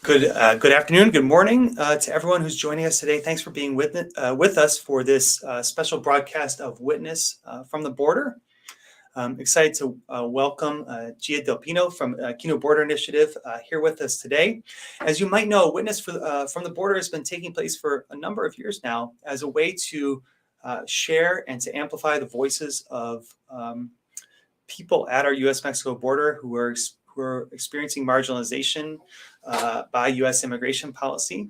Good afternoon, good morning to everyone who's joining us today. Thanks for being with us for this special broadcast of Witness from the Border. I'm excited to welcome Gia Del Pino from Kino Border Initiative here with us today. As you might know, Witness from the Border has been taking place for a number of years now as a way to share and to amplify the voices of people at our U.S.-Mexico border who are experiencing marginalization by U.S. immigration policy.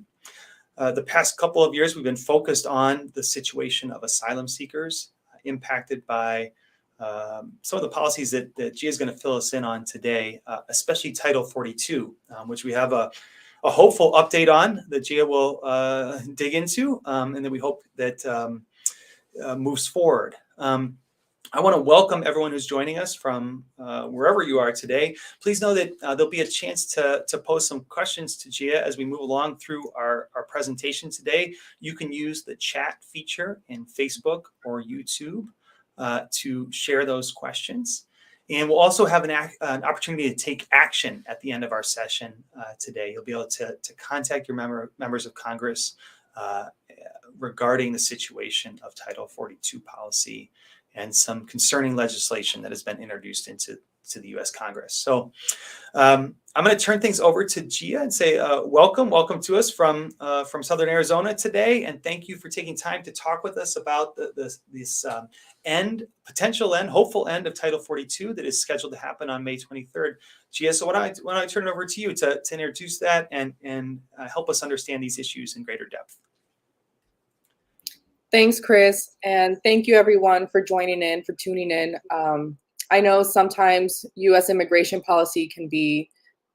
The past couple of years, we've been focused on the situation of asylum seekers impacted by some of the policies that Gia is going to fill us in on today, especially Title 42, which we have a hopeful update on that Gia will dig into, and that we hope that moves forward. I want to welcome everyone who's joining us from wherever you are today. Please know that there'll be a chance to pose some questions to Gia as we move along through our presentation today. You can use the chat feature in Facebook or YouTube to share those questions. And we'll also have an opportunity to take action at the end of our session today. You'll be able to contact your members of Congress regarding the situation of Title 42 policy and some concerning legislation that has been introduced into the U.S. Congress. So I'm going to turn things over to Gia and say welcome to us from Southern Arizona today, and thank you for taking time to talk with us about this potential end, hopeful end of Title 42 that is scheduled to happen on May 23rd. Gia, so why don't I turn it over to you to introduce that and help us understand these issues in greater depth. Thanks, Chris, and thank you everyone for joining in, for tuning in. I know sometimes U.S. immigration policy can be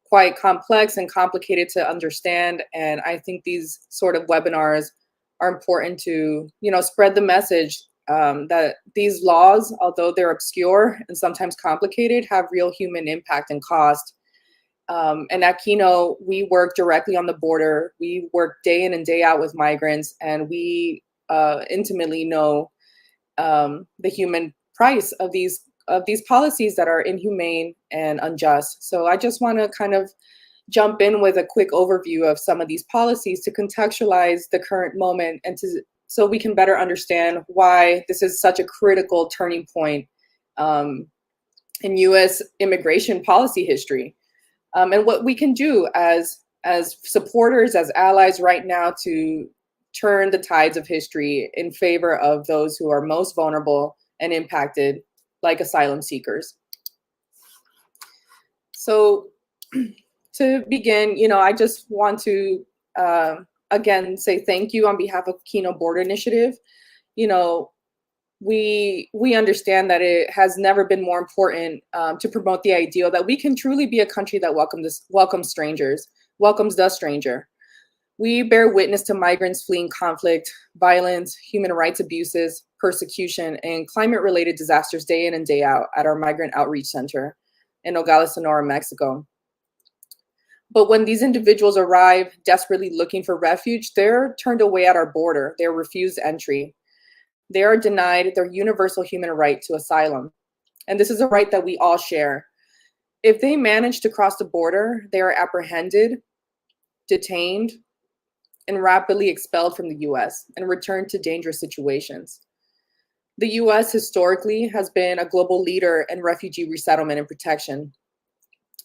quite complex and complicated to understand, and I think these sort of webinars are important to, spread the message that these laws, although they're obscure and sometimes complicated, have real human impact and cost. And at Kino, we work directly on the border. We work day in and day out with migrants, and we intimately know the human price of these policies that are inhumane and unjust. So I just want to kind of jump in with a quick overview of some of these policies to contextualize the current moment and so we can better understand why this is such a critical turning point in U.S. immigration policy history, and what we can do as supporters, as allies right now to turn the tides of history in favor of those who are most vulnerable and impacted, like asylum seekers. So to begin, I just want to again say thank you on behalf of Kino Border Initiative. We understand that it has never been more important to promote the ideal that we can truly be a country that welcomes strangers, welcomes the stranger. We bear witness to migrants fleeing conflict, violence, human rights abuses, persecution, and climate-related disasters day in and day out at our Migrant Outreach Center in Nogales, Sonora, Mexico. But when these individuals arrive desperately looking for refuge, they're turned away at our border. They're refused entry. They are denied their universal human right to asylum. And this is a right that we all share. If they manage to cross the border, they are apprehended, detained, and rapidly expelled from the U.S. and returned to dangerous situations. The U.S. historically has been a global leader in refugee resettlement and protection.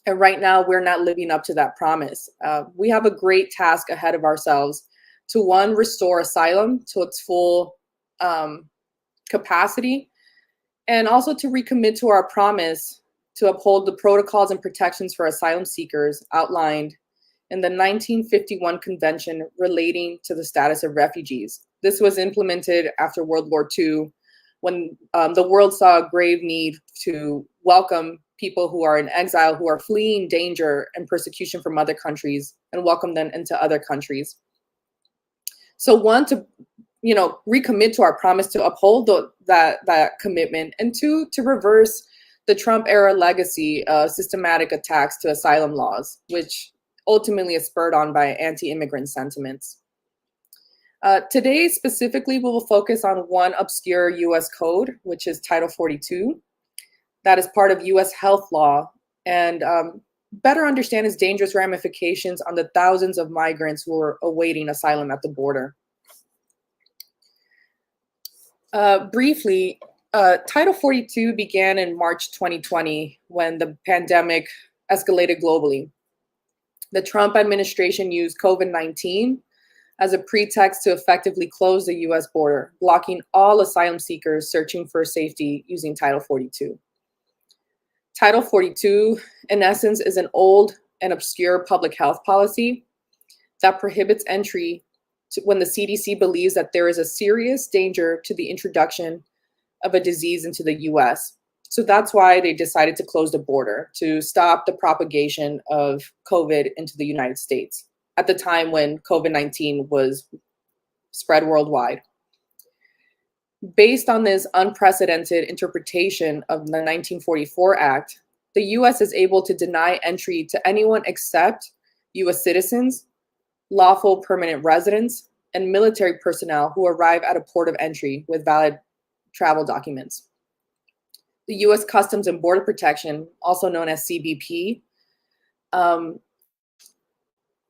And right now, we're not living up to that promise. We have a great task ahead of ourselves to, one, restore asylum to its full capacity, and also to recommit to our promise to uphold the protocols and protections for asylum seekers outlined in the 1951 Convention relating to the status of refugees. This was implemented after World War II, when the world saw a grave need to welcome people who are in exile, who are fleeing danger and persecution from other countries, and welcome them into other countries. So one, to recommit to our promise to uphold that commitment, and two, to reverse the Trump-era legacy of systematic attacks to asylum laws, which ultimately is spurred on by anti-immigrant sentiments. Today, specifically, we will focus on one obscure U.S. code, which is Title 42. That is part of U.S. health law. And better understand its dangerous ramifications on the thousands of migrants who are awaiting asylum at the border. Briefly, Title 42 began in March 2020 when the pandemic escalated globally. The Trump administration used COVID-19 as a pretext to effectively close the US border, blocking all asylum seekers searching for safety using Title 42. Title 42, in essence, is an old and obscure public health policy that prohibits entry when the CDC believes that there is a serious danger to the introduction of a disease into the US. So that's why they decided to close the border, to stop the propagation of COVID into the United States at the time when COVID-19 was spread worldwide. Based on this unprecedented interpretation of the 1944 Act, the US is able to deny entry to anyone except US citizens, lawful permanent residents, and military personnel who arrive at a port of entry with valid travel documents. The US Customs and Border Protection, also known as CBP,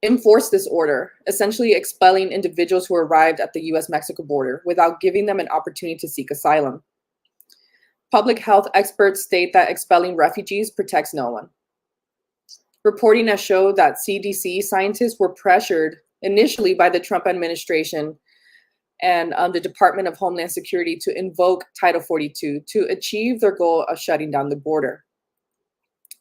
enforced this order, essentially expelling individuals who arrived at the US-Mexico border without giving them an opportunity to seek asylum. Public health experts state that expelling refugees protects no one. Reporting has showed that CDC scientists were pressured initially by the Trump administration and the Department of Homeland Security to invoke Title 42 to achieve their goal of shutting down the border.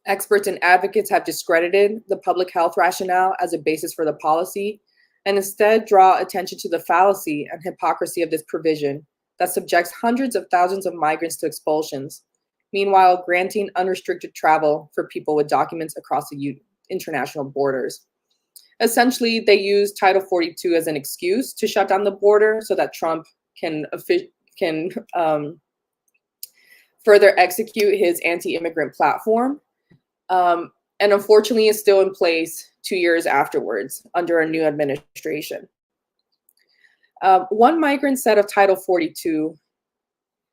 Experts and advocates have discredited the public health rationale as a basis for the policy and instead draw attention to the fallacy and hypocrisy of this provision that subjects hundreds of thousands of migrants to expulsions, meanwhile granting unrestricted travel for people with documents across the international borders. Essentially, they use Title 42 as an excuse to shut down the border so that Trump can further execute his anti-immigrant platform. And unfortunately is still in place 2 years afterwards under a new administration. One migrant said of Title 42,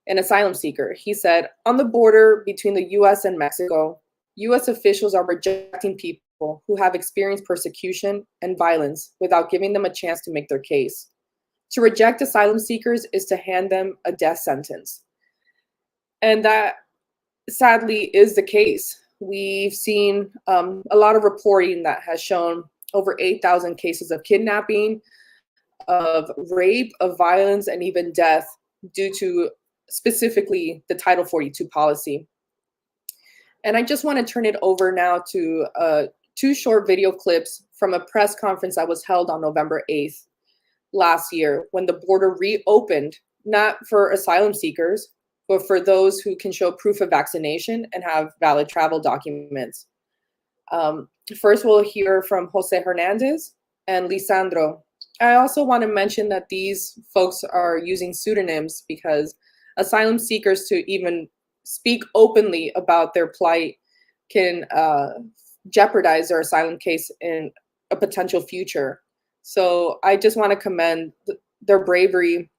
an asylum seeker, he said, on the border between the US and Mexico, US officials are rejecting people who have experienced persecution and violence without giving them a chance to make their case. To reject asylum seekers is to hand them a death sentence. And that sadly is the case. We've seen a lot of reporting that has shown over 8,000 cases of kidnapping, of rape, of violence, and even death due to specifically the Title 42 policy. And I just want to turn it over now to two short video clips from a press conference that was held on November 8th last year when the border reopened, not for asylum seekers, but for those who can show proof of vaccination and have valid travel documents. First, we'll hear from Jose Hernandez and Lisandro. I also want to mention that these folks are using pseudonyms because asylum seekers to even speak openly about their plight can jeopardize their asylum case in a potential future. So I just want to commend their bravery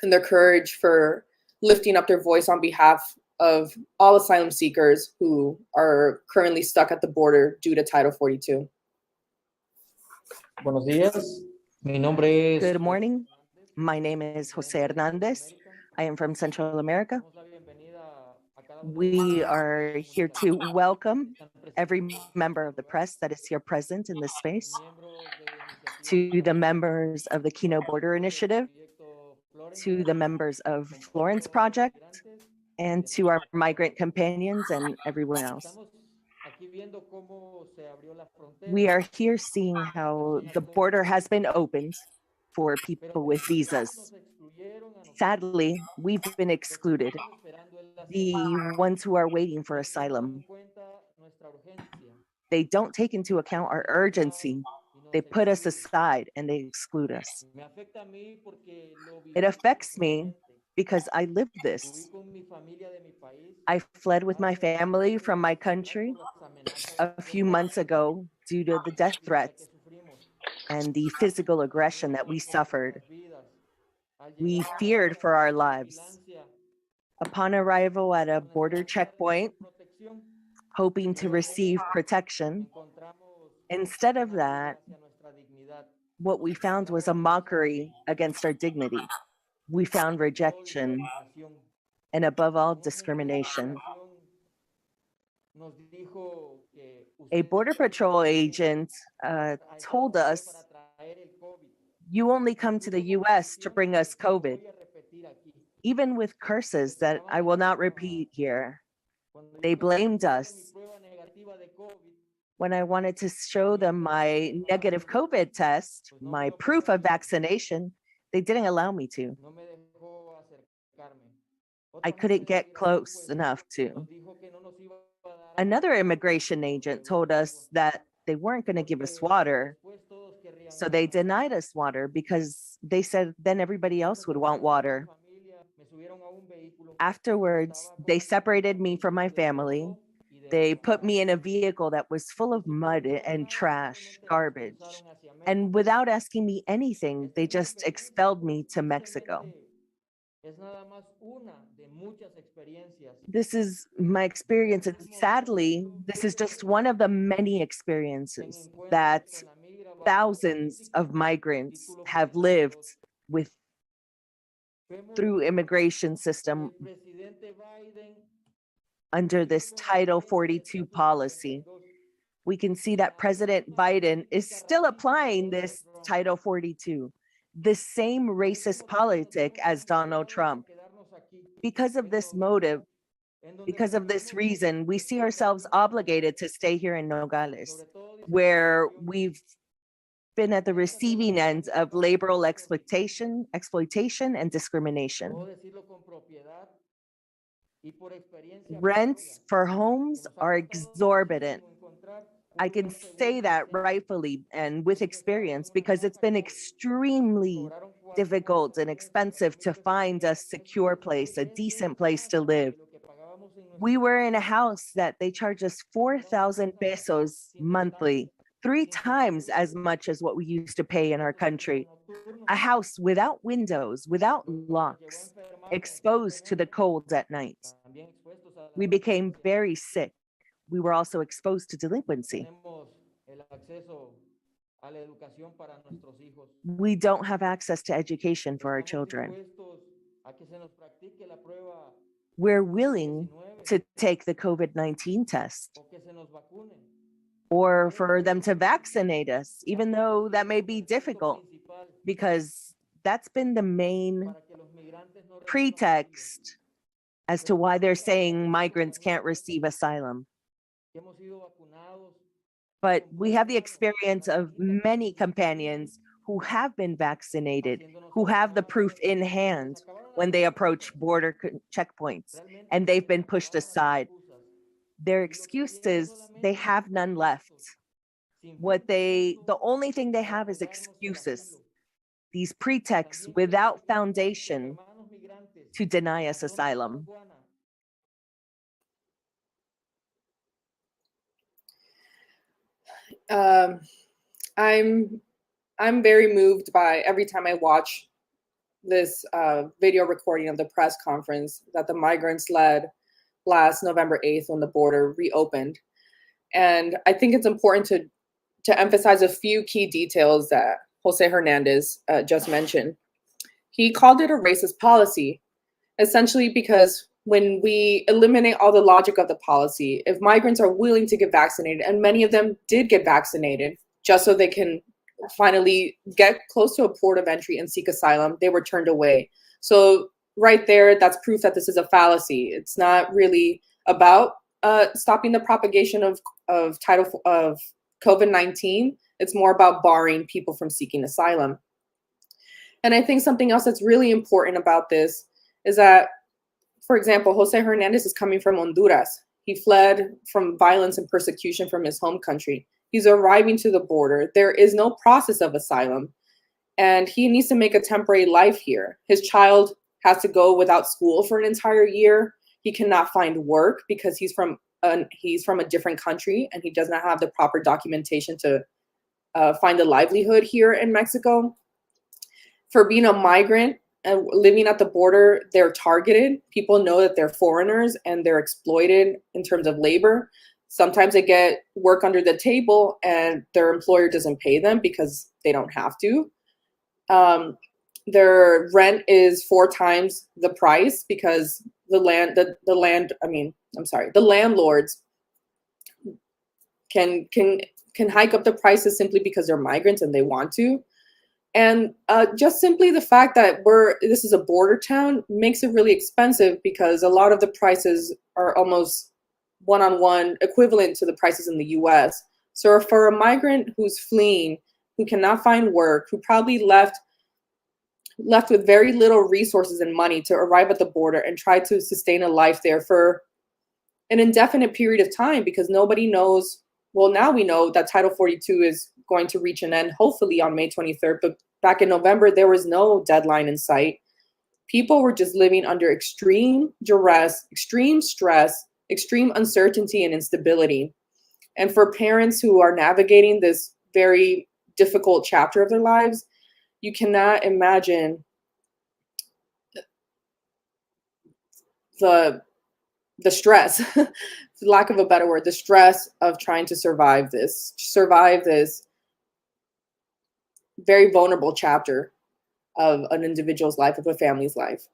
and their courage for lifting up their voice on behalf of all asylum seekers who are currently stuck at the border due to Title 42. Buenos días. Mi nombre es. Good morning. My name is Jose Hernandez. I am from Central America. We are here to welcome every member of the press that is here present in this space, to the members of the Kino Border Initiative, to the members of Florence Project, and to our migrant companions and everyone else. We are here seeing how the border has been opened for people with visas. Sadly, we've been excluded, the ones who are waiting for asylum. They don't take into account our urgency. They put us aside and they exclude us. It affects me because I live this. I fled with my family from my country a few months ago due to the death threats and the physical aggression that we suffered. We feared for our lives. Upon arrival at a border checkpoint, hoping to receive protection. Instead of that, what we found was a mockery against our dignity. We found rejection and, above all, discrimination. A Border Patrol agent told us, "You only come to the US to bring us COVID," even with curses that I will not repeat here. They blamed us. When I wanted to show them my negative COVID test, my proof of vaccination, they didn't allow me to. I couldn't get close enough to. Another immigration agent told us that they weren't going to give us water. So they denied us water because they said then everybody else would want water. Afterwards, they separated me from my family. They put me in a vehicle that was full of mud and trash, garbage. And without asking me anything, they just expelled me to Mexico. This is my experience. And sadly, this is just one of the many experiences that thousands of migrants have lived with through immigration system under this Title 42 policy. We can see that President Biden is still applying this Title 42, the same racist politic as Donald Trump. Because of this motive, because of this reason, we see ourselves obligated to stay here in Nogales, where we've been at the receiving end of laboral exploitation and discrimination. Rents for homes are exorbitant. I can say that rightfully and with experience because it's been extremely difficult and expensive to find a secure place, a decent place to live. We were in a house that they charge us 4,000 pesos monthly, 3 times as much as what we used to pay in our country. A house without windows, without locks, exposed to the cold at night. We became very sick. We were also exposed to delinquency. We don't have access to education for our children. We're willing to take the COVID-19 test or for them to vaccinate us, even though that may be difficult, because that's been the main pretext as to why they're saying migrants can't receive asylum. But we have the experience of many companions who have been vaccinated, who have the proof in hand when they approach border checkpoints, and they've been pushed aside. Their excuses, they have none left. The only thing they have is excuses, these pretexts without foundation to deny us asylum. I'm very moved by every time I watch this video recording of the press conference that the migrants led last November 8th when the border reopened. And I think it's important to emphasize a few key details that Jose Hernandez just mentioned. He called it a racist policy, essentially because when we eliminate all the logic of the policy, if migrants are willing to get vaccinated, and many of them did get vaccinated just so they can finally get close to a port of entry and seek asylum, they were turned away. So right there, that's proof that this is a fallacy. It's not really about stopping the propagation of COVID-19. It's more about barring people from seeking asylum. And I think something else that's really important about this is that, for example, Jose Hernandez is coming from Honduras. He fled from violence and persecution from his home country. He's arriving to the border. There is no process of asylum, and he needs to make a temporary life here. His child has to go without school for an entire year. He cannot find work because he's from a different country and he does not have the proper documentation to find a livelihood here in Mexico. For being a migrant and living at the border, they're targeted. People know that they're foreigners and they're exploited in terms of labor. Sometimes they get work under the table and their employer doesn't pay them because they don't have to. Their rent is 4 times the price because the landlords can hike up the prices simply because they're migrants and they want to. And just simply the fact that this is a border town makes it really expensive because a lot of the prices are almost one-on-one equivalent to the prices in the US. So for a migrant who's fleeing, who cannot find work, who probably left with very little resources and money to arrive at the border and try to sustain a life there for an indefinite period of time, because nobody knows. Well, now we know that Title 42 is going to reach an end, hopefully on May 23rd. But back in November, there was no deadline in sight. People were just living under extreme duress, extreme stress, extreme uncertainty and instability. And for parents who are navigating this very difficult chapter of their lives, you cannot imagine the stress, for lack of a better word, the stress of trying to survive this very vulnerable chapter of an individual's life, of a family's life.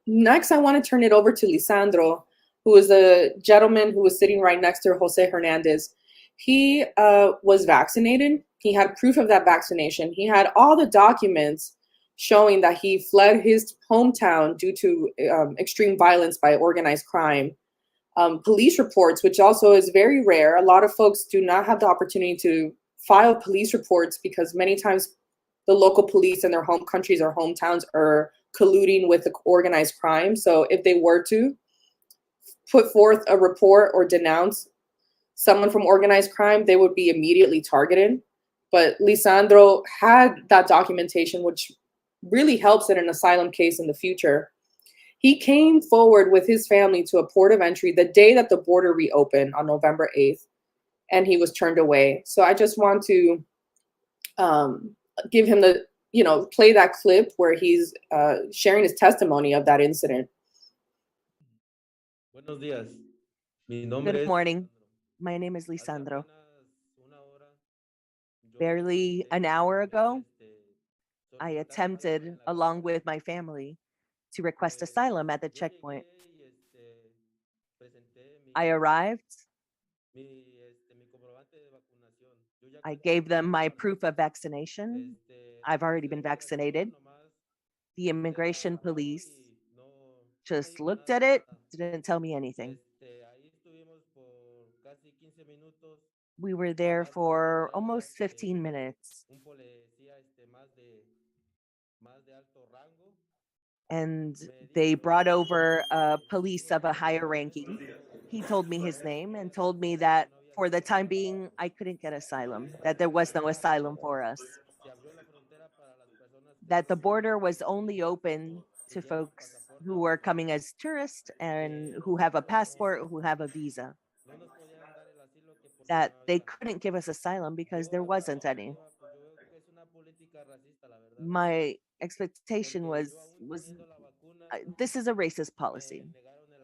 Next, I want to turn it over to Lisandro, who is a gentleman who was sitting right next to Jose Hernandez. He was vaccinated. He had proof of that vaccination. He had all the documents showing that he fled his hometown due to extreme violence by organized crime. Police reports, which also is very rare. A lot of folks do not have the opportunity to file police reports because many times the local police in their home countries or hometowns are colluding with the organized crime. So if they were to put forth a report or denounce someone from organized crime, they would be immediately targeted. But Lisandro had that documentation, which really helps in an asylum case in the future. He came forward with his family to a port of entry the day that the border reopened on November 8th, and he was turned away. So I just want to give him play that clip where he's sharing his testimony of that incident. Buenos días. Mi nombre Good es morning. Lisandro. My name is Hace Lisandro. apenas una hora, yo Barely an hour ago, I solicité attempted, asilo en la along casa. with my family, to request asylum at the Yo checkpoint. llegué y presenté I arrived, mi comprobante de vacunación. Yo ya I cuento gave con them my las proof of vacunas. vaccination. La I've already Policía been de Migración vaccinated. nomás The se immigration alarmó police y no just dijo looked nada. at it, didn't tell me anything. Ahí estuvimos por casi 15 minutos. We were there Más tarde for todavía almost 15 minutes, un policía más de alto rango and me they dijo brought over que a si police no of a tenía higher comprobante de ranking. vacunación, He told me his que no name and podía told me pasar, that que no había for the time asilo. being, I couldn't get asylum, that there was no asylum for us, Se abrió la frontera para las personas que that the border was only open to tenían un folks pasaporte who were oficial, coming as tourists and que who have a passport, who have a visa, no nos podían dar el asilo que porque that no they había. couldn't give us asylum because there Yo a mi wasn't any. expectativa, pues yo veo que es una política racista, la verdad, My expectation porque yo aún was teniendo la vacuna this is a racist me policy. negaron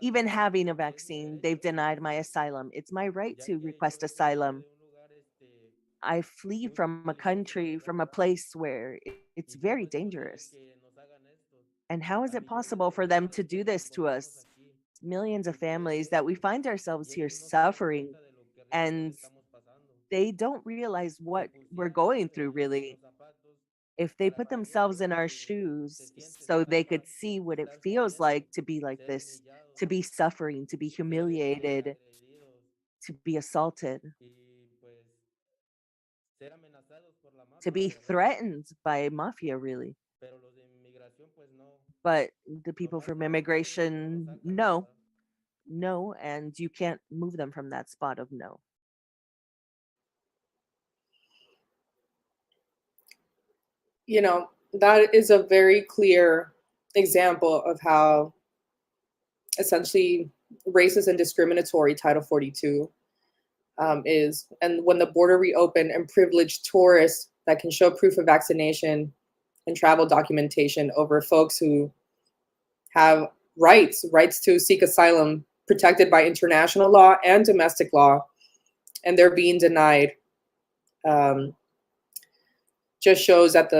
el Even asilo. having a Es mi vaccine, derecho they've de denied my asylum. It's my right ya to que yo request vengo asylum. de un lugar I flee muy from a peligroso, la country, from a verdad. place where it's ¿Y very cómo es posible dangerous. que nos hagan esto? And how is A it millones possible de for them personas to que do nos this to encontramos us? aquí Millions of y families that we que find ourselves here ellos no se dan suffering, cuenta de lo que realmente and estamos pasando. they don't realize Se what we're pusieron going through, really. los zapatos If they para put que themselves ellos in our se shoes sienten so they mal could para see what it estar feels sufriendo, like to be like ser this, humillados, to be suffering, to be ser humiliated, agredidos to be assaulted, y pues ser amenazados por la to mafia, la be verdad. threatened by mafia, really. Pero los de inmigración pues no, But the people nomás from con un solo dicho no lo immigration, sacan, la no, verdad. no, and you can't move them from that spot of no. That is a very clear example of how essentially racist and discriminatory Title 42 is. And when the border reopened and privileged tourists that can show proof of vaccination and travel documentation over folks who have rights to seek asylum protected by international law and domestic law, and they're being denied. Just shows that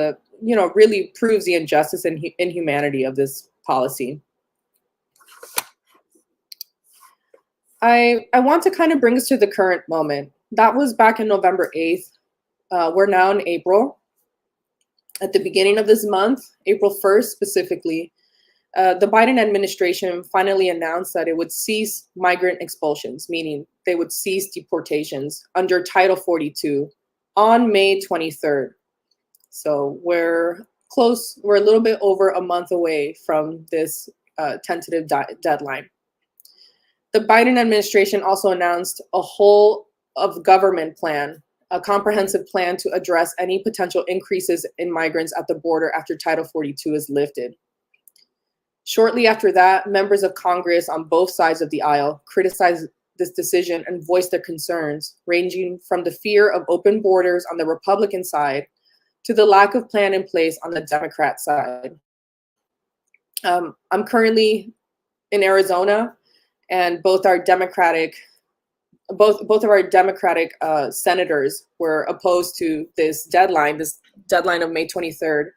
really proves the injustice and inhumanity of this policy. I want to kind of bring us to the current moment. That was back in November 8th. We're now in April. At the beginning of this month, April 1st specifically, the Biden administration finally announced that it would cease migrant expulsions, meaning they would cease deportations under Title 42 on May 23rd. So we're a little bit over a month away from this tentative deadline. The Biden administration also announced a whole of government plan, a comprehensive plan to address any potential increases in migrants at the border after Title 42 is lifted. Shortly after that, members of Congress on both sides of the aisle criticized this decision and voiced their concerns, ranging from the fear of open borders on the Republican side to the lack of plan in place on the Democrat side. I'm currently in Arizona, and both of our Democratic senators were opposed to this deadline of May 23rd,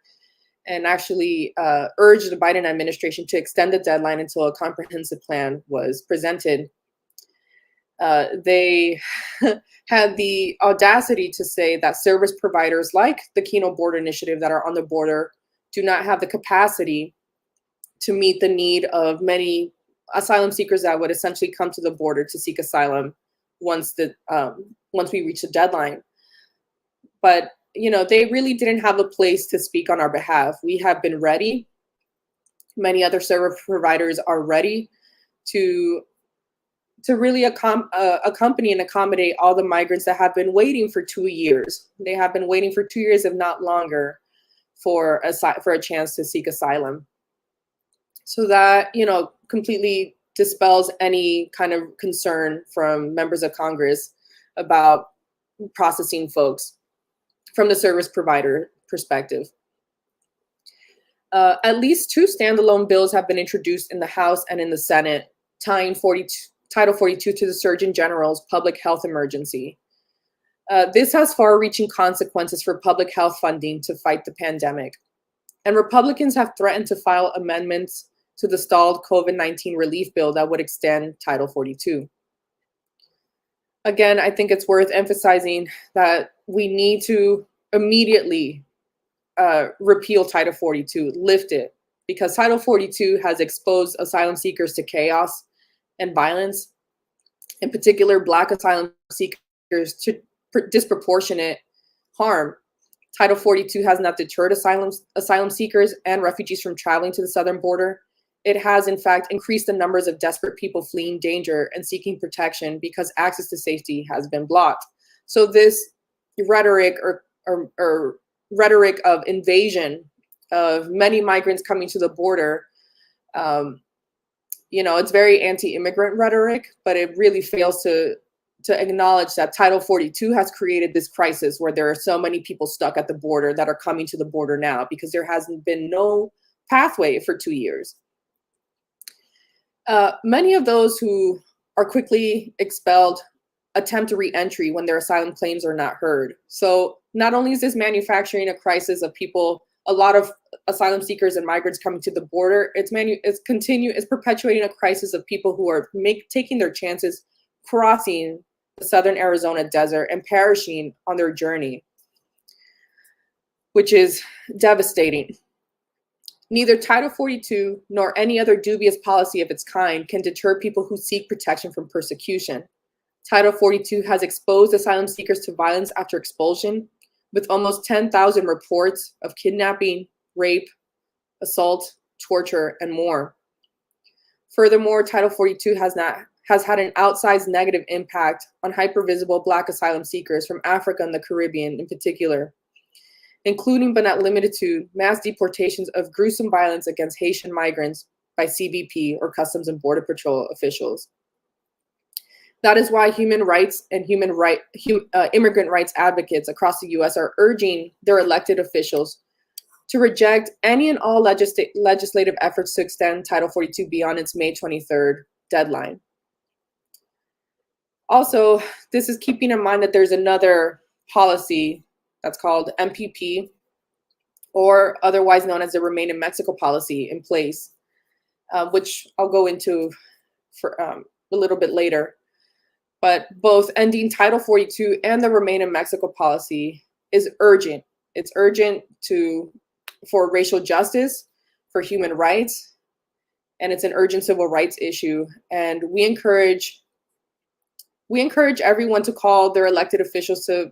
and actually urged the Biden administration to extend the deadline until a comprehensive plan was presented. They had the audacity to say that service providers like the Kino Border Initiative that are on the border do not have the capacity to meet the need of many asylum seekers that would essentially come to the border to seek asylum once we reach the deadline. But they really didn't have a place to speak on our behalf. We have been ready. Many other service providers are ready to really accompany and accommodate all the migrants that have been waiting for 2 years. They have been waiting for 2 years, if not longer, for a chance to seek asylum. So that, completely dispels any kind of concern from members of Congress about processing folks from the service provider perspective. At least 2 standalone bills have been introduced in the House and in the Senate, tying Title 42 to the Surgeon General's public health emergency. This has far-reaching consequences for public health funding to fight the pandemic. And Republicans have threatened to file amendments to the stalled COVID-19 relief bill that would extend Title 42. Again, I think it's worth emphasizing that we need to immediately repeal Title 42, lift it, because Title 42 has exposed asylum seekers to chaos and violence, in particular Black asylum seekers to disproportionate harm. Title 42 has not deterred asylum seekers and refugees from traveling to the southern border. It has, in fact, increased the numbers of desperate people fleeing danger and seeking protection because access to safety has been blocked. So this rhetoric or rhetoric of invasion of many migrants coming to the border, it's very anti-immigrant rhetoric, but it really fails to acknowledge that Title 42 has created this crisis where there are so many people stuck at the border that are coming to the border now because there hasn't been no pathway for 2 years. Many of those who are quickly expelled attempt to re-entry when their asylum claims are not heard. So not only is this manufacturing a crisis of people, a lot of asylum seekers and migrants coming to the border, it's perpetuating a crisis of people who are taking their chances crossing the southern Arizona desert and perishing on their journey, which is devastating. Neither Title 42 nor any other dubious policy of its kind can deter people who seek protection from persecution. Title 42 has exposed asylum seekers to violence after expulsion, with almost 10,000 reports of kidnapping, rape, assault, torture, and more. Furthermore, Title 42 has had an outsized negative impact on hypervisible Black asylum seekers from Africa and the Caribbean in particular, including but not limited to mass deportations of gruesome violence against Haitian migrants by CBP or Customs and Border Patrol officials. That is why human rights and immigrant rights advocates across the U.S. are urging their elected officials to reject any and all legislative efforts to extend Title 42 beyond its May 23rd deadline. Also, this is keeping in mind that there's another policy that's called MPP, or otherwise known as the Remain in Mexico policy, in place, which I'll go into for a little bit later. But both ending Title 42 and the Remain in Mexico policy is urgent. It's urgent for racial justice, for human rights, and it's an urgent civil rights issue. And we encourage everyone to call their elected officials to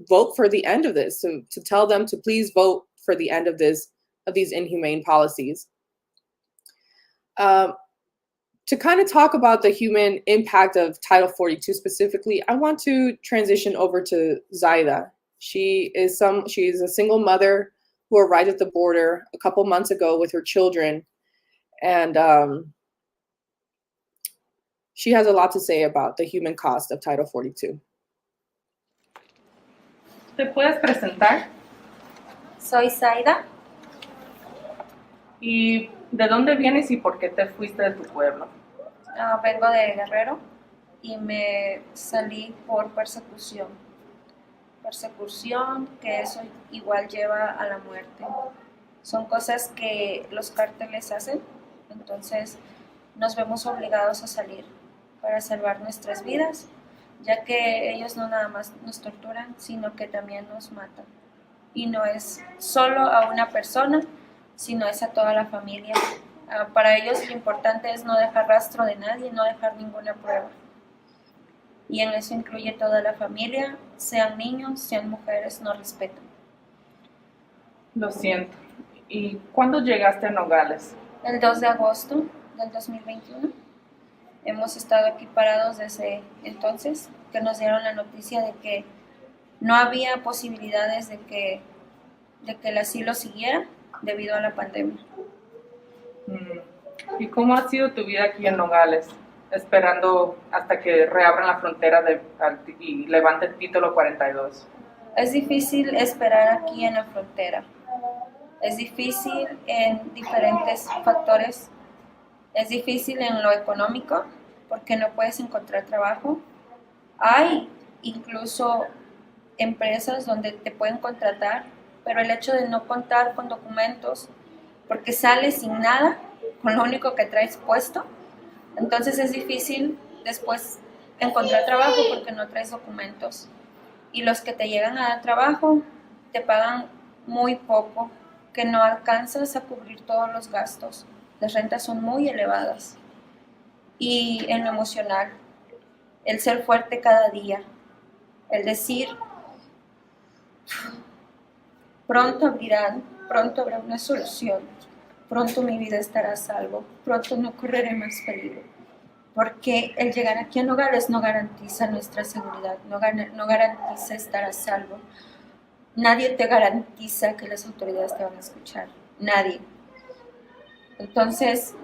vote for the end of this, to tell them to please vote for the end of these inhumane policies. To kind of talk about the human impact of Title 42 specifically, I want to transition over to Zaida. She is a single mother who arrived at the border a couple months ago with her children, and she has a lot to say about the human cost of Title 42. ¿Te puedes presentar? Soy Zaida. ¿Y de dónde vienes y por qué te fuiste de tu pueblo? Vengo de Guerrero y me salí por persecución. Persecución, que eso igual lleva a la muerte. Son cosas que los cárteles hacen, entonces nos vemos obligados a salir para salvar nuestras vidas, ya que ellos no nada más nos torturan, sino que también nos matan. Y no es solo a una persona, sino es a toda la familia. Para ellos lo importante es no dejar rastro de nadie, no dejar ninguna prueba. Y en eso incluye toda la familia, sean niños, sean mujeres, no respetan. Lo siento. ¿Y cuándo llegaste a Nogales? El 2 de agosto del 2021. Hemos estado aquí parados desde entonces, que nos dieron la noticia de que no había posibilidades de que el asilo siguiera debido a la pandemia. ¿Y cómo ha sido tu vida aquí en Nogales, esperando hasta que reabran la frontera y levante el título 42? Es difícil esperar aquí en la frontera. Es difícil en diferentes factores. Es difícil en lo económico, porque no puedes encontrar trabajo. Hay incluso empresas donde te pueden contratar, pero el hecho de no contar con documentos, porque sales sin nada, con lo único que traes puesto, entonces es difícil después encontrar trabajo porque no traes documentos. Y los que te llegan a dar trabajo te pagan muy poco, que no alcanzas a cubrir todos los gastos. Las rentas son muy elevadas. Y en lo emocional, el ser fuerte cada día, el decir, pronto abrirán, pronto habrá una solución, pronto mi vida estará a salvo, pronto no correré más peligro. Porque el llegar aquí a Nogales no garantiza nuestra seguridad, no garantiza estar a salvo. Nadie te garantiza que las autoridades te van a escuchar, nadie. Entonces,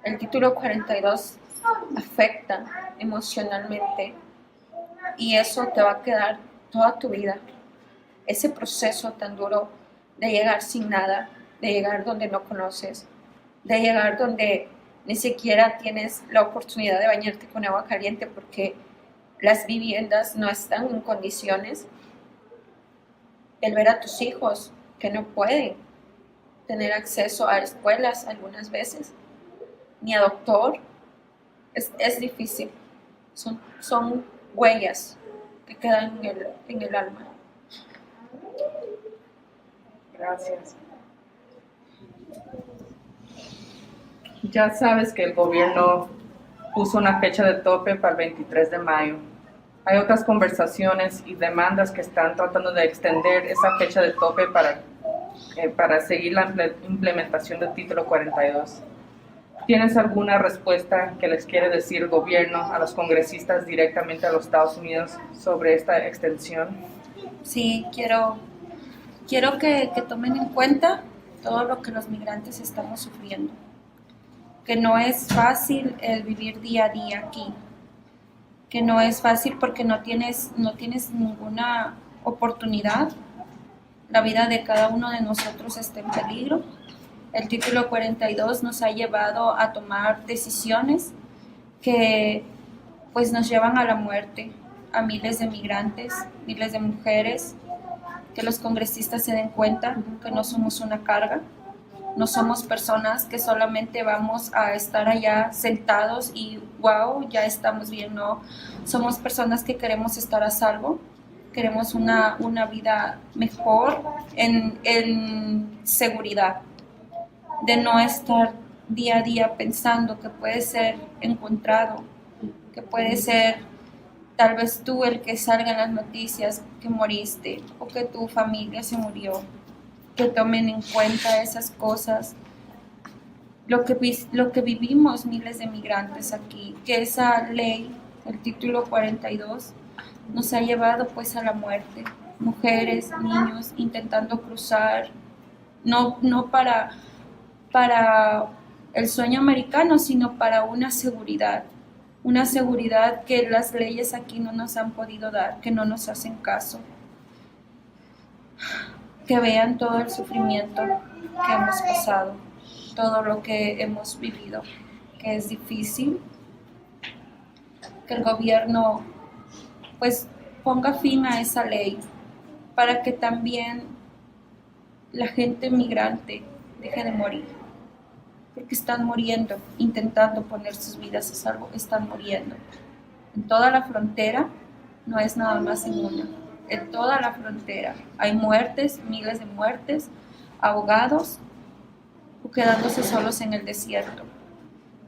el título 42 afecta emocionalmente y eso te va a quedar toda tu vida. Ese proceso tan duro de llegar sin nada, de llegar donde no conoces, de llegar donde ni siquiera tienes la oportunidad de bañarte con agua caliente porque las viviendas no están en condiciones. El ver a tus hijos que no pueden tener acceso a escuelas algunas veces, ni a doctor, es difícil. Son huellas que quedan en el alma. Gracias. Ya sabes que el gobierno puso una fecha de tope para el 23 de mayo. Hay otras conversaciones y demandas que están tratando de extender esa fecha de tope para seguir la implementación del título 42. ¿Tienes alguna respuesta que les quiere decir el gobierno a los congresistas directamente a los Estados Unidos sobre esta extensión? Sí, quiero que tomen en cuenta todo lo que los migrantes estamos sufriendo, que no es fácil el vivir día a día aquí, que no es fácil porque no tienes ninguna oportunidad. La vida de cada uno de nosotros está en peligro. El título 42 nos ha llevado a tomar decisiones que pues nos llevan a la muerte, a miles de migrantes, miles de mujeres, que los congresistas se den cuenta que no somos una carga, no somos personas que solamente vamos a estar allá sentados y wow, ya estamos bien, no, somos personas que queremos estar a salvo, queremos una vida mejor en seguridad, de no estar día a día pensando que puede ser encontrado, que puede ser tal vez tú el que salga en las noticias que moriste o que tu familia se murió, que tomen en cuenta esas cosas, lo que vivimos miles de migrantes aquí, que esa ley, el título 42, nos ha llevado pues a la muerte, mujeres, niños intentando cruzar, no para el sueño americano, sino para una seguridad que las leyes aquí no nos han podido dar, que no nos hacen caso, que vean todo el sufrimiento que hemos pasado, todo lo que hemos vivido, que es difícil, que el gobierno pues ponga fin a esa ley para que también la gente migrante deje de morir, porque están muriendo, intentando poner sus vidas a salvo, están muriendo. En toda la frontera, no es nada más en una, en toda la frontera hay muertes, miles de muertes, ahogados o quedándose solos en el desierto.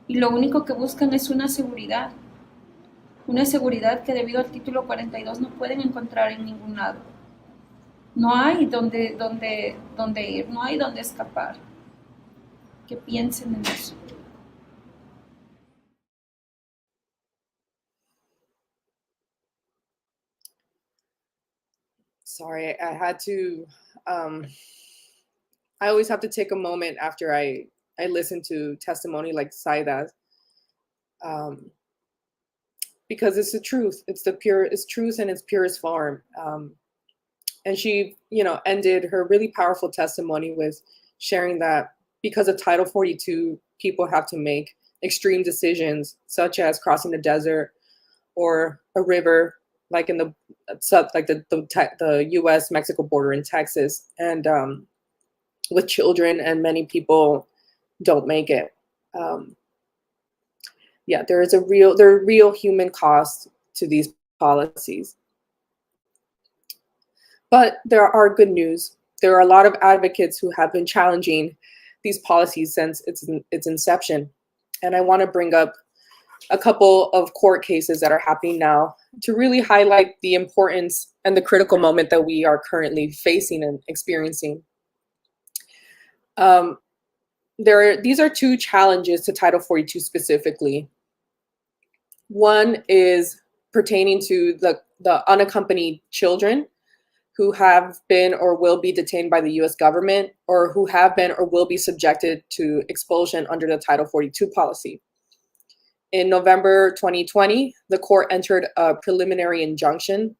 Y lo único que buscan es una seguridad que debido al título 42 no pueden encontrar en ningún lado. No hay donde ir, no hay donde escapar. Que piensen en eso. Sorry, I had to. I always have to take a moment after I listen to testimony like Saida's, because it's the truth. It's truth in its purest form. And she, ended her really powerful testimony with sharing that because of Title 42, people have to make extreme decisions, such as crossing the desert or a river, like in the U.S. Mexico border in Texas, and with children, and many people don't make it. There are real human costs to these policies. But there are good news. There are a lot of advocates who have been challenging these policies since its inception. And I want to bring up a couple of court cases that are happening now to really highlight the importance and the critical moment that we are currently facing and experiencing. These are two challenges to Title 42 specifically. One is pertaining to the unaccompanied children who have been or will be detained by the U.S. government, or who have been or will be subjected to expulsion under the Title 42 policy. In November 2020, the court entered a preliminary injunction,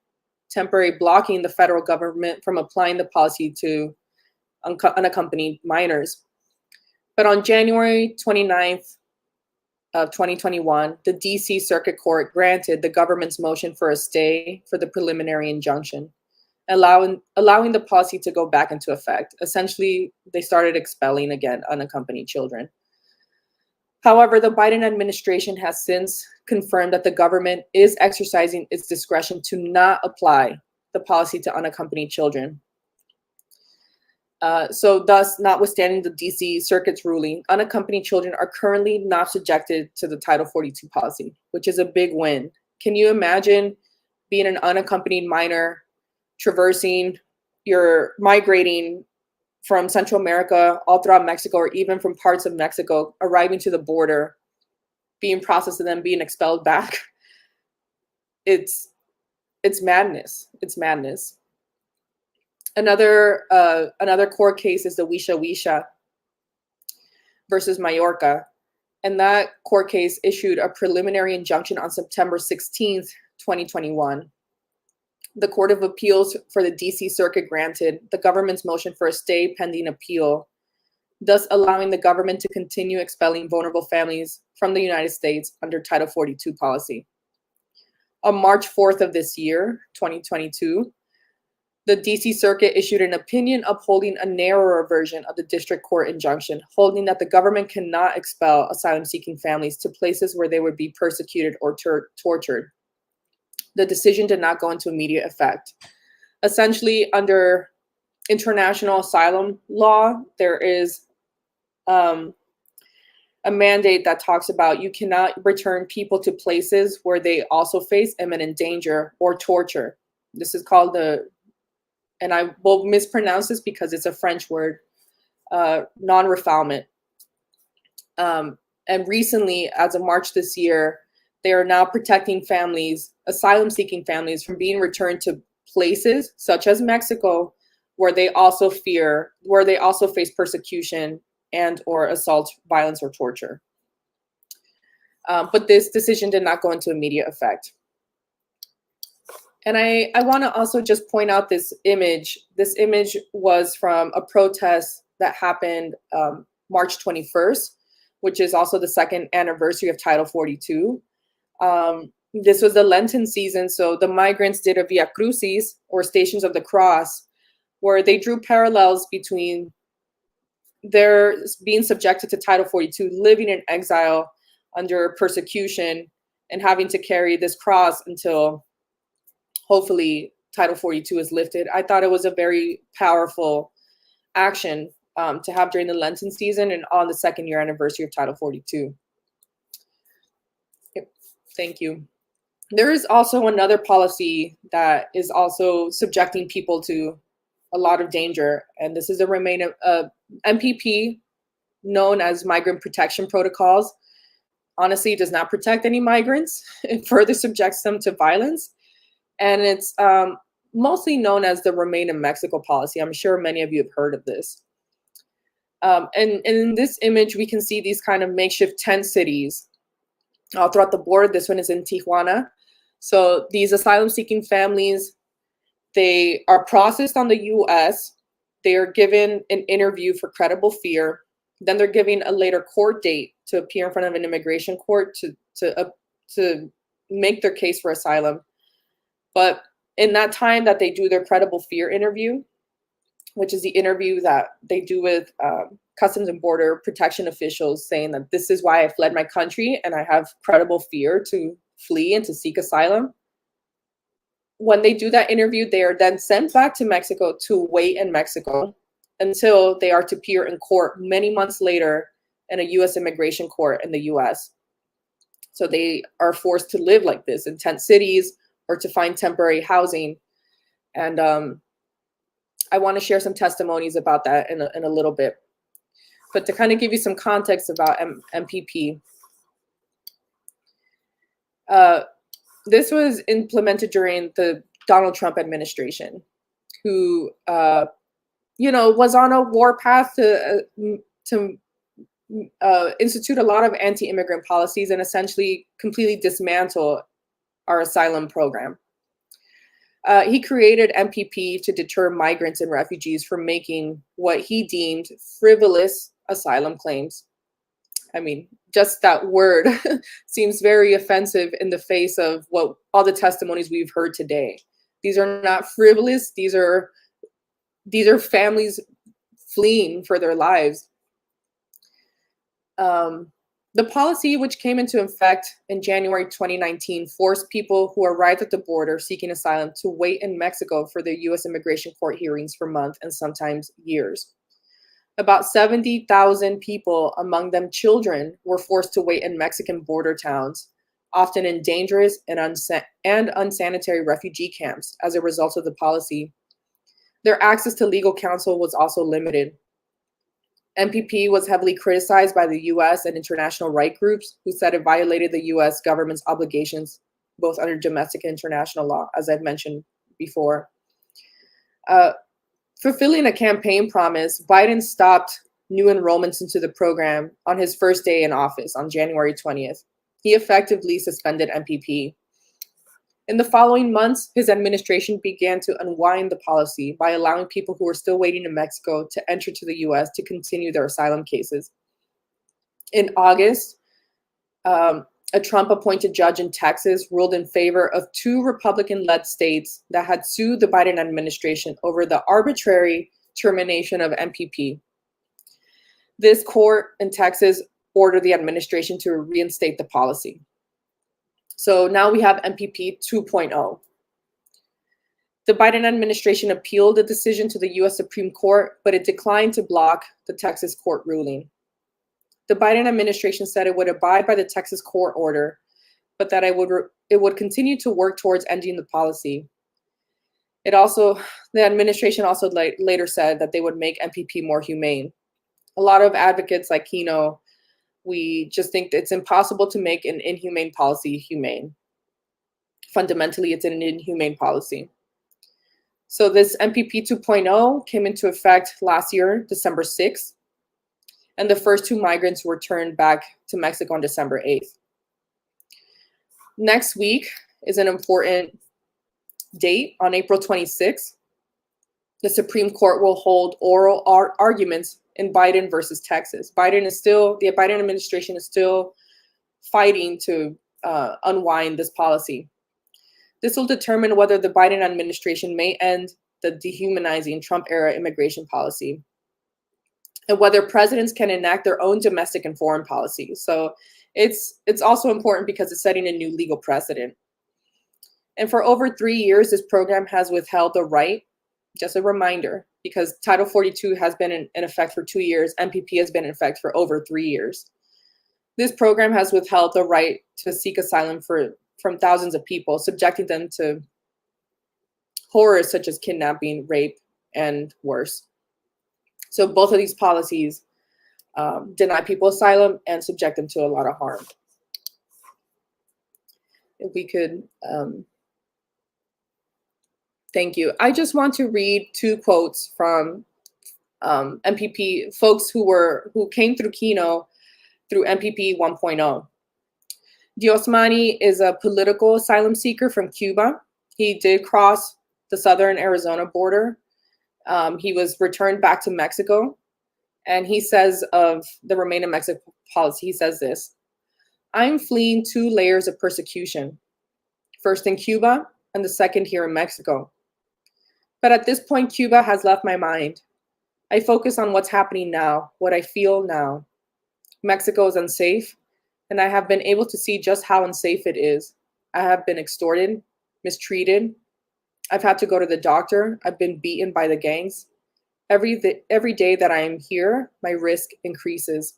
temporarily blocking the federal government from applying the policy to unaccompanied minors. But on January 29th of 2021, the DC Circuit Court granted the government's motion for a stay for the preliminary injunction, allowing the policy to go back into effect. Essentially, they started expelling again unaccompanied children. However, the Biden administration has since confirmed that the government is exercising its discretion to not apply the policy to unaccompanied children. So thus, notwithstanding the DC Circuit's ruling, unaccompanied children are currently not subjected to the Title 42 policy, which is a big win. Can you imagine being an unaccompanied minor, migrating from Central America all throughout Mexico, or even from parts of Mexico, arriving to the border, being processed and then being expelled back? It's madness. It's madness. Another court case is the Wisha versus Mallorca. And that court case issued a preliminary injunction on September 16th, 2021. The Court of Appeals for the DC Circuit granted the government's motion for a stay pending appeal, thus allowing the government to continue expelling vulnerable families from the United States under Title 42 policy. On March 4th of this year, 2022, the DC Circuit issued an opinion upholding a narrower version of the district court injunction, holding that the government cannot expel asylum-seeking families to places where they would be persecuted or tortured. The decision did not go into immediate effect. Essentially, under international asylum law, there is a mandate that talks about you cannot return people to places where they also face imminent danger or torture. This is called the, and I will mispronounce this because it's a French word, non-refoulement. And recently, as of March this year, they are now protecting families, asylum-seeking families, from being returned to places such as Mexico, where they also face persecution and or assault, violence, or torture. But this decision did not go into immediate effect. And I want to also just point out this image. This image was from a protest that happened March 21st, which is also the second anniversary of Title 42. This was the Lenten season, so the migrants did a Via Crucis, or Stations of the Cross, where they drew parallels between their being subjected to Title 42, living in exile under persecution, and having to carry this cross until hopefully Title 42 is lifted. I thought it was a very powerful action to have during the Lenten season and on the second year anniversary of Title 42. Yep. Thank you. There is also another policy that is also subjecting people to a lot of danger, and this is the remain of MPP, known as Migrant Protection Protocols. Honestly, it does not protect any migrants. It further subjects them to violence, and it's mostly known as the Remain in Mexico policy. I'm sure many of you have heard of this. And in this image, we can see these kind of makeshift tent cities throughout the board. This one is in Tijuana. So these asylum-seeking families, they are processed on the U.S. They are given an interview for credible fear. Then they're given a later court date to appear in front of an immigration court to make their case for asylum. But in that time that they do their credible fear interview, which is the interview that they do with Customs and Border Protection officials, saying that this is why I fled my country and I have credible fear to flee and to seek asylum. When they do that interview, they are then sent back to Mexico to wait in Mexico until they are to appear in court many months later in a U.S. immigration court in the U.S. So they are forced to live like this in tent cities or to find temporary housing. And I want to share some testimonies about that in a little bit. But to kind of give you some context about MPP, this was implemented during the Donald Trump administration, who, was on a war path to institute a lot of anti-immigrant policies and essentially completely dismantle our asylum program. He created MPP to deter migrants and refugees from making what he deemed frivolous asylum claims. I mean, just that word seems very offensive in the face of what all the testimonies we've heard today. These are not frivolous. These are families fleeing for their lives. The policy, which came into effect in January 2019, forced people who arrived at the border seeking asylum to wait in Mexico for their U.S. immigration court hearings for months and sometimes years. About 70,000 people, among them children, were forced to wait in Mexican border towns, often in dangerous and unsanitary refugee camps as a result of the policy. Their access to legal counsel was also limited. MPP was heavily criticized by the U.S. and international right groups who said it violated the U.S. government's obligations, both under domestic and international law, as I've mentioned before. Fulfilling a campaign promise, Biden stopped new enrollments into the program on his first day in office on January 20th. He effectively suspended MPP. In the following months, his administration began to unwind the policy by allowing people who were still waiting in Mexico to enter to the U.S. to continue their asylum cases. In August, a Trump-appointed judge in Texas ruled in favor of 2 Republican-led states that had sued the Biden administration over the arbitrary termination of MPP. This court in Texas ordered the administration to reinstate the policy. So now we have MPP 2.0. The Biden administration appealed the decision to the US Supreme Court, but it declined to block the Texas court ruling. The Biden administration said it would abide by the Texas court order, but that it would continue to work towards ending the policy. The administration also later said that they would make MPP more humane. A lot of advocates like Kino, we just think it's impossible to make an inhumane policy humane. Fundamentally, it's an inhumane policy. So this MPP 2.0 came into effect last year, December 6th. And the first 2 migrants were returned back to Mexico on December 8th. Next week is an important date. On April 26th, the Supreme Court will hold oral arguments in Biden versus Texas. The Biden administration is still fighting to unwind this policy. This will determine whether the Biden administration may end the dehumanizing Trump-era immigration policy, and whether presidents can enact their own domestic and foreign policy. So it's also important because it's setting a new legal precedent. And for over 3 years, this program has withheld the right, just a reminder, because Title 42 has been in effect for 2 years, MPP has been in effect for over 3 years. This program has withheld the right to seek asylum from thousands of people, subjecting them to horrors such as kidnapping, rape, and worse. So both of these policies deny people asylum and subject them to a lot of harm. If we could, thank you. I just want to read 2 quotes from MPP folks who came through Kino through MPP 1.0. Diosmani is a political asylum seeker from Cuba. He did cross the southern Arizona border. He was returned back to Mexico, and he says of the Remain in Mexico policy, he says this: "I'm fleeing 2 layers of persecution, first in Cuba and the second here in Mexico. But at this point, Cuba has left my mind. I focus on what's happening now, what I feel now. Mexico is unsafe, and I have been able to see just how unsafe it is. I have been extorted, mistreated. I've had to go to the doctor. I've been beaten by the gangs. Every day that I am here, my risk increases."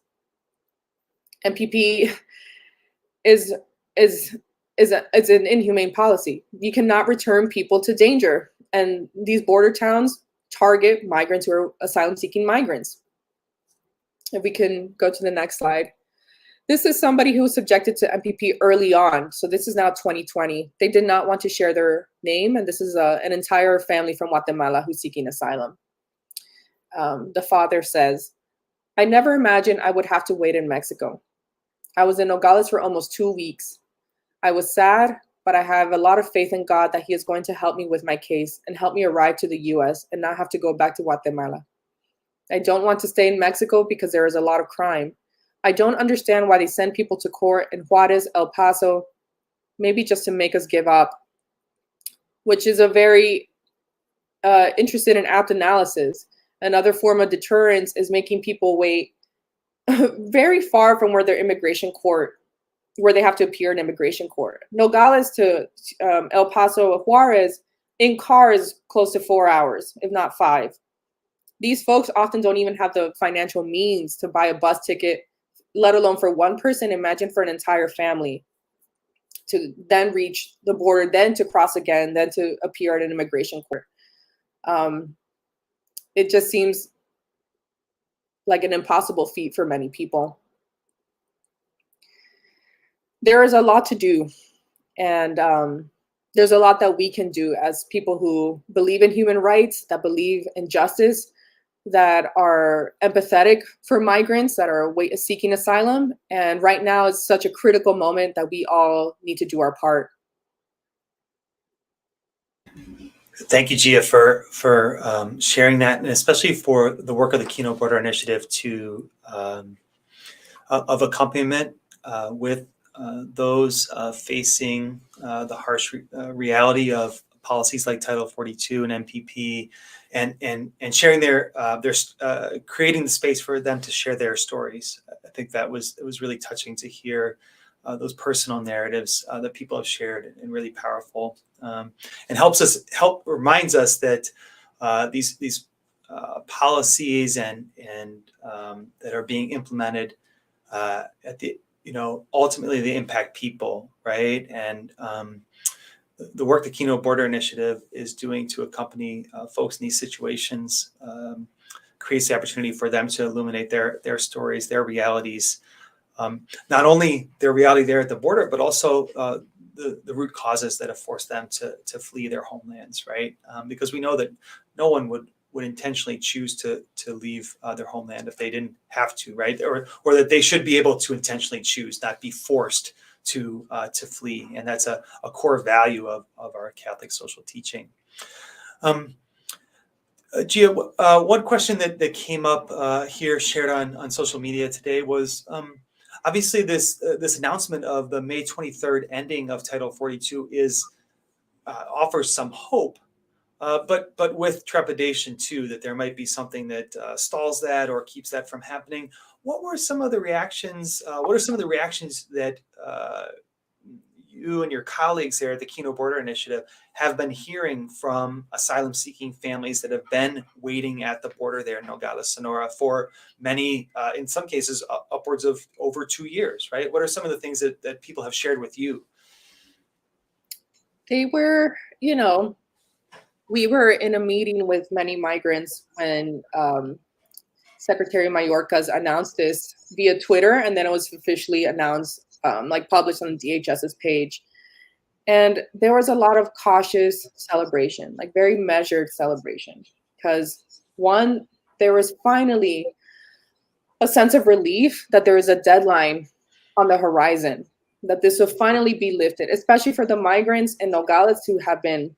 MPP is an inhumane policy. You cannot return people to danger, and these border towns target migrants who are asylum-seeking migrants. If we can go to the next slide. This is somebody who was subjected to MPP early on. So this is now 2020. They did not want to share their name. And this is an entire family from Guatemala who's seeking asylum. The father says, "I never imagined I would have to wait in Mexico. I was in Nogales for almost 2 weeks. I was sad, but I have a lot of faith in God that he is going to help me with my case and help me arrive to the US and not have to go back to Guatemala. I don't want to stay in Mexico because there is a lot of crime. I don't understand why they send people to court in Juarez, El Paso, maybe just to make us give up," which is a very interesting and apt analysis. Another form of deterrence is making people wait very far from where they have to appear in immigration court. Nogales to El Paso or Juarez in car is close to 4 hours, if not 5. These folks often don't even have the financial means to buy a bus ticket, let alone for one person, imagine for an entire family, to then reach the border, then to cross again, then to appear at an immigration court. It just seems like an impossible feat for many people. There is a lot to do, and there's a lot that we can do as people who believe in human rights, that believe in justice, that are empathetic for migrants that are seeking asylum. And right now is such a critical moment that we all need to do our part. Thank you, Gia, for sharing that, and especially for the work of the Kino Border Initiative of accompaniment with those facing the harsh reality of policies like Title 42 and MPP, and sharing their creating the space for them to share their stories. I think it was really touching to hear those personal narratives that people have shared, and really powerful, and reminds us that these policies and that are being implemented at the ultimately they impact people, right? And the work the Kino Border Initiative is doing to accompany folks in these situations creates the opportunity for them to illuminate their stories, their realities, not only their reality there at the border, but also the root causes that have forced them to flee their homelands, right? Because we know that no one would intentionally choose to leave their homeland if they didn't have to, right? Or that they should be able to intentionally choose, not be forced to flee. And that's a core value of our Catholic social teaching. Gia, one question that came up here, shared on social media today, was obviously this announcement of the May 23rd ending of Title 42 offers some hope, but with trepidation too, that there might be something that stalls that or keeps that from happening. What were some of the reactions? What are some of the reactions that you and your colleagues there at the Kino Border Initiative have been hearing from asylum-seeking families that have been waiting at the border there in Nogales, Sonora for many, in some cases, upwards of over 2 years, right? What are some of the things that people have shared with you? They were, we were in a meeting with many migrants when Secretary Mayorkas announced this via Twitter, and then it was officially announced, published on the DHS's page. And there was a lot of cautious celebration, like very measured celebration, because one, there was finally a sense of relief that there is a deadline on the horizon, that this will finally be lifted, especially for the migrants in Nogales who have been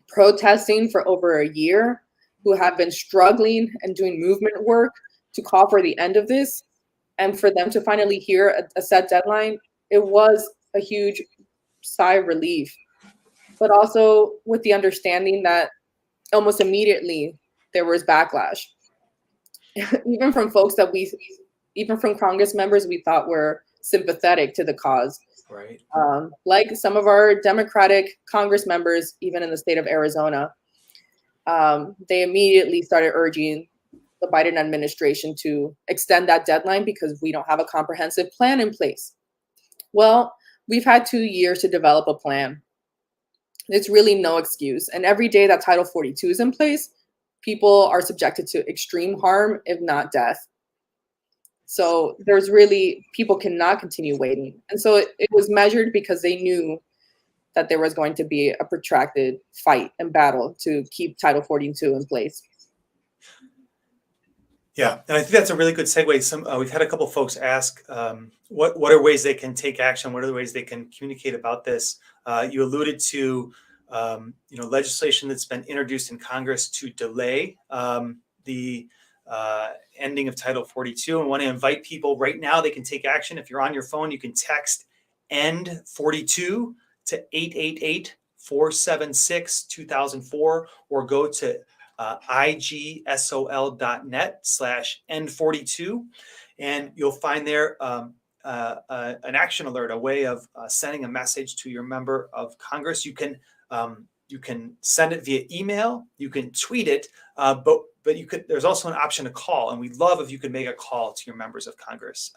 protesting for over a year, who have been struggling and doing movement work to call for the end of this. And for them to finally hear a set deadline, it was a huge sigh of relief, but also with the understanding that almost immediately there was backlash, even from folks that even from Congress members we thought were sympathetic to the cause. Right. Like some of our Democratic Congress members, even in the state of Arizona, they immediately started urging the Biden administration to extend that deadline because we don't have a comprehensive plan in place. Well, we've had 2 years to develop a plan. It's really no excuse. And every day that Title 42 is in place, people are subjected to extreme harm, if not death. So people cannot continue waiting. And so it was measured because they knew that there was going to be a protracted fight and battle to keep Title 42 in place. Yeah, and I think that's a really good segue. We've had a couple folks ask, what are ways they can take action? What are the ways they can communicate about this? You alluded to, legislation that's been introduced in Congress to delay the ending of Title 42. And want to invite people right now. They can take action. If you're on your phone, you can text END 42 to 888-476-2004, or go to igsol.net/N42, and you'll find there an action alert, a way of sending a message to your member of Congress. You can send it via email, you can tweet it, but there's also an option to call, and we'd love if you could make a call to your members of Congress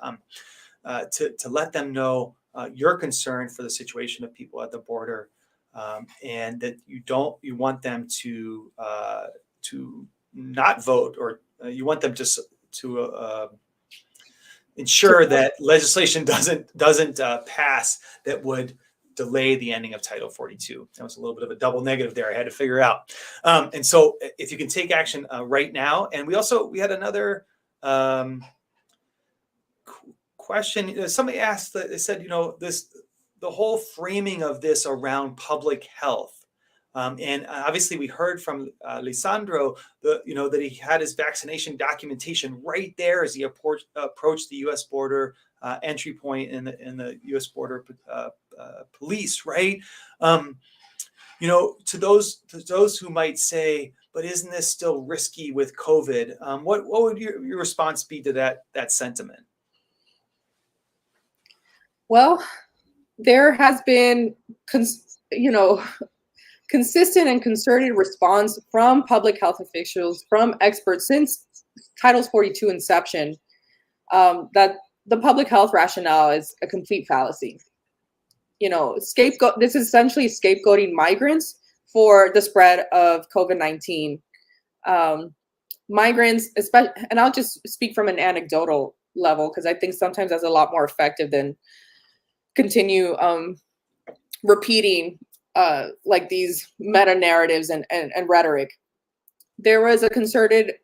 to let them know your concern for the situation of people at the border, and that you want them to not vote, or you want them to ensure that legislation doesn't pass that would delay the ending of Title 42. That was a little bit of a double negative there I had to figure out. And so if you can take action right now. And we had another question. Somebody asked, they said, the whole framing of this around public health. And obviously we heard from Lisandro, that he had his vaccination documentation right there as he approached the U.S. border entry point in the U.S. border police, right? To those who might say, but isn't this still risky with COVID? What would your response be to that sentiment? Well, there has been, consistent and concerted response from public health officials, from experts since Title 42 inception, that the public health rationale is a complete fallacy. This is essentially scapegoating migrants for the spread of COVID-19. Migrants, especially, and I'll just speak from an anecdotal level, because I think sometimes that's a lot more effective than continue repeating like these meta narratives and rhetoric. There was a concerted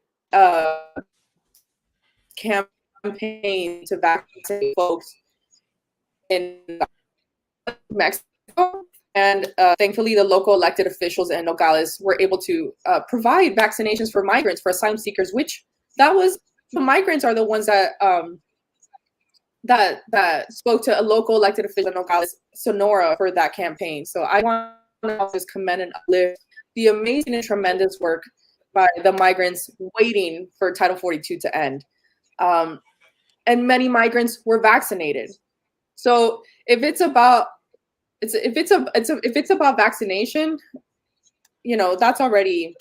campaign to vaccinate folks in Mexico, and thankfully the local elected officials in Nogales were able to provide vaccinations for migrants, for asylum seekers, the migrants are the ones that that spoke to a local elected official in Nogales, Sonora, for that campaign. So I want to just commend and uplift the amazing and tremendous work by the migrants waiting for Title 42 to end. And many migrants were vaccinated. So if it's about vaccination, that's already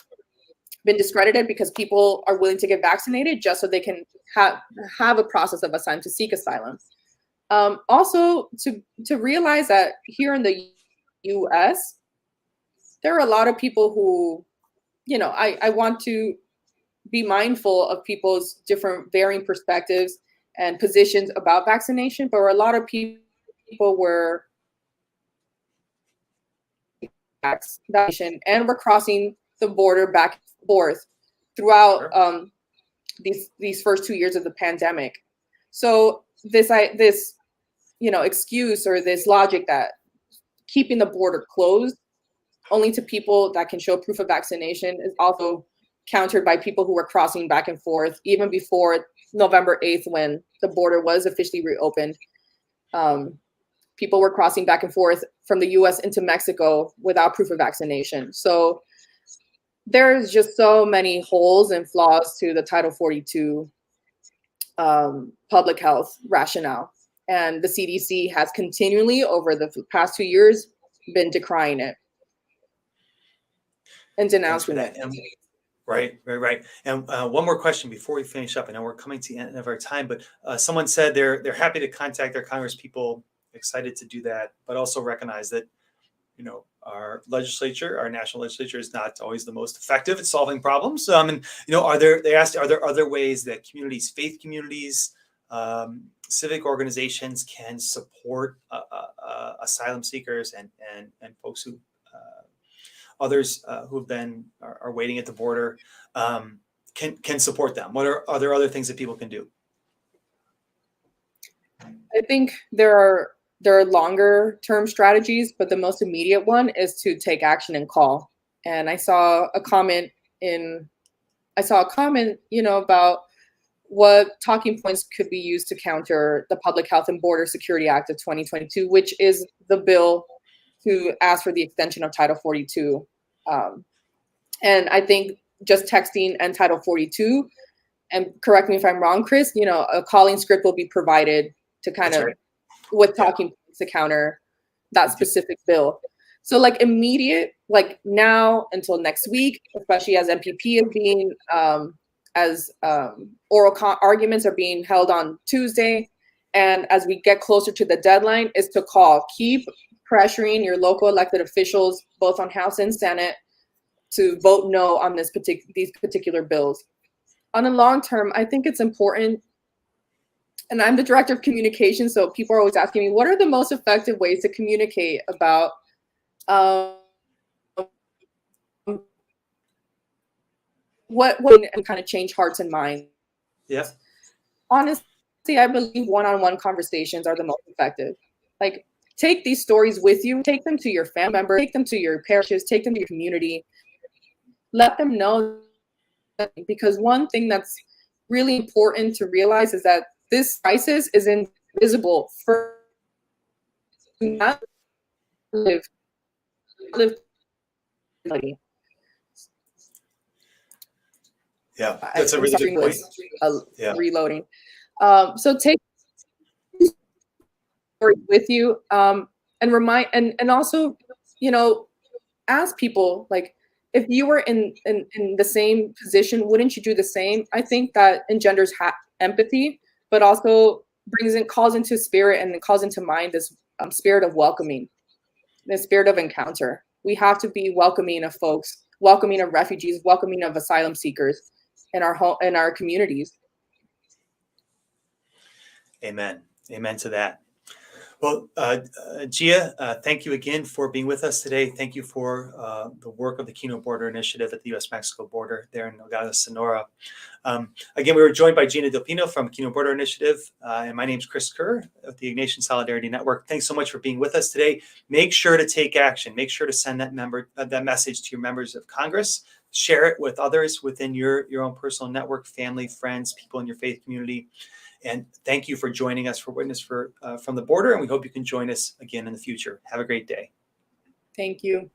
been discredited, because people are willing to get vaccinated just so they can have a process of asylum, to seek asylum. Also, to realize that here in the U.S., there are a lot of people who, I want to be mindful of people's different varying perspectives and positions about vaccination, but a lot of people were vaccination and were crossing the border back and forth throughout these first 2 years of the pandemic. So this excuse or this logic that keeping the border closed only to people that can show proof of vaccination is also countered by people who were crossing back and forth even before November 8th, when the border was officially reopened. People were crossing back and forth from the US into Mexico without proof of vaccination. So there's just so many holes and flaws to the Title 42 public health rationale. And the CDC has continually, over the past 2 years, been decrying it and denouncing it. Right. And one more question before we finish up. I know we're coming to the end of our time, but someone said they're happy to contact their Congress people, excited to do that, but also recognize that our legislature, our national legislature, is not always the most effective at solving problems. They asked, are there other ways that communities, faith communities, civic organizations can support asylum seekers and folks who others who are waiting at the border, can support them? Are there other things that people can do? I think there are longer term strategies, but the most immediate one is to take action and call. And I saw a comment, about what talking points could be used to counter the Public Health and Border Security Act of 2022, which is the bill to ask for the extension of Title 42. And I think just texting and Title 42, and correct me if I'm wrong, Chris, a calling script will be provided to kind of with talking points to counter that specific bill. So immediate, now until next week, especially as MPP is being, oral arguments are being held on Tuesday. And as we get closer to the deadline, is to keep pressuring your local elected officials, both on House and Senate, to vote no on these particular bills. On the long term, I think it's important, and I'm the director of communication, so people are always asking me, what are the most effective ways to communicate about what and kind of change hearts and minds? Yeah. Honestly, I believe one-on-one conversations are the most effective. Take these stories with you, take them to your family members, take them to your parishes, take them to your community. Let them know, because one thing that's really important to realize is that this crisis is in visible for not live Yeah, that's a I'm really sorry, good point. Yeah. reloading. So take with you and remind and also, you know, ask people like if you were in the same position, wouldn't you do the same? I think that engenders empathy, but also calls into spirit and calls into mind this spirit of welcoming, the spirit of encounter. We have to be welcoming of folks, welcoming of refugees, welcoming of asylum seekers in our home, in our communities. Amen. Amen to that. Well, Gia, thank you again for being with us today. Thank you for the work of the Kino Border Initiative at the U.S.-Mexico border there in Nogales, Sonora. Again, we were joined by Gina Del Pino from Kino Border Initiative, and my name's Chris Kerr of the Ignatian Solidarity Network. Thanks so much for being with us today. Make sure to take action. Make sure to send that message to your members of Congress. Share it with others within your own personal network, family, friends, people in your faith community. And thank you for joining us for Witness from the Border, and we hope you can join us again in the future. Have a great day. Thank you.